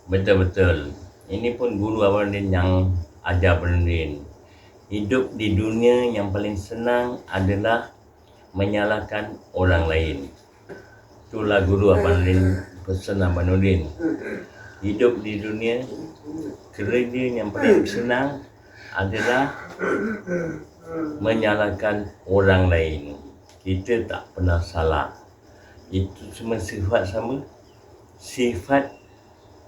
Betul-betul. Ini pun guru Abang Nurdin yang ajar Abang Nurdin. Hidup di dunia yang paling senang adalah menyalahkan orang lain. Itulah guru Abang Nurdin, pesan Abang Nurdin. Hidup di dunia, kerja yang paling senang adalah menyalahkan orang lain. Kita tak pernah salah. Itu semua sifat sama, sifat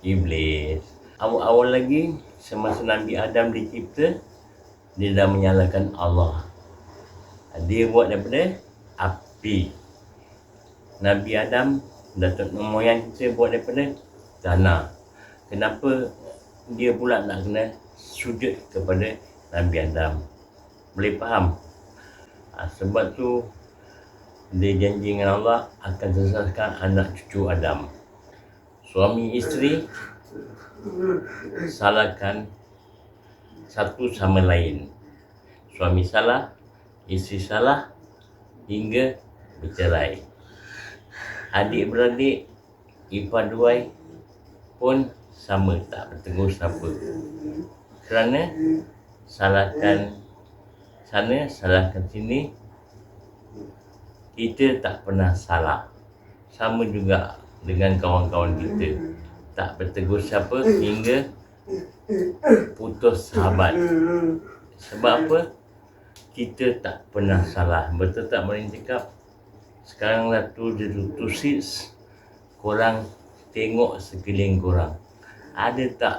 iblis. Awal-awal lagi, semasa Nabi Adam dicipta, dia dah menyalahkan Allah. Dia buat daripada api. Nabi Adam, datuk moyang kita buat daripada tanah. Kenapa dia pula nak kena sujud kepada Nabi Adam? Boleh faham? Sebab tu dia janji dengan Allah akan sesatkan anak cucu Adam. Suami isteri salahkan satu sama lain. Suami salah, isteri salah hingga bercerai. Adik-beradik, ipar duai pun sama, tak bertegur siapa. Kerana salahkan sana, salahkan sini, kita tak pernah salah. Sama juga dengan kawan-kawan kita, tak bertegur siapa hingga putus sahabat. Sebab apa? Kita tak pernah salah. Betul tak Abang cakap? Sekarang lah tu korang tengok sekeliling korang. Ada tak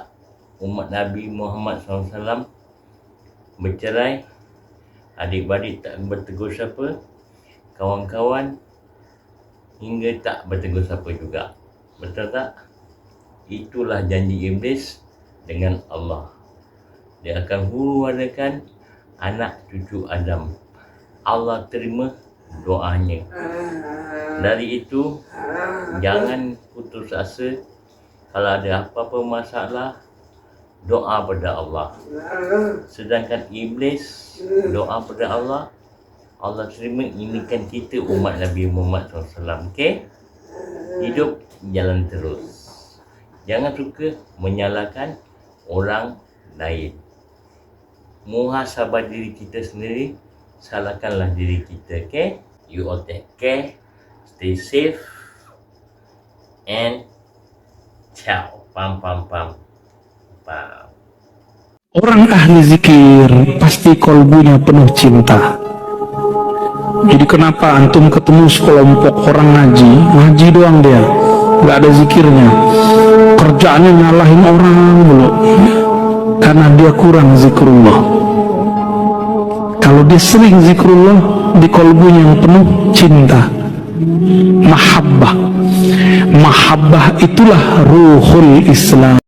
umat Nabi Muhammad SAW bercerai, adik-beradik tak bertegur siapa, kawan-kawan hingga tak bertegur siapa juga. Betul tak? Itulah janji iblis dengan Allah. Dia akan huru-harakan anak cucu Adam. Allah terima doanya. Dari itu, jangan putus asa. Kalau ada apa-apa masalah, doa pada Allah. Sedangkan iblis doa pada Allah, Allah terima. Ini kan kita umat Nabi Muhammad SAW. Okay? Hidup jalan terus. Jangan suka menyalahkan orang lain. Muhasabah diri kita sendiri, salahkanlah diri kita. Okay? You all take care, stay safe, and ciao. Pam. Orang ahli zikir pasti kolbunya penuh cinta. Jadi kenapa antum ketemu sekelompok orang ngaji doang dia, nggak ada zikirnya, kerjaannya nyalahin orang mulu, karena dia kurang zikrullah. Kalau dia sering zikrullah, di kolbunya yang penuh cinta, mahabbah itulah ruhul Islam.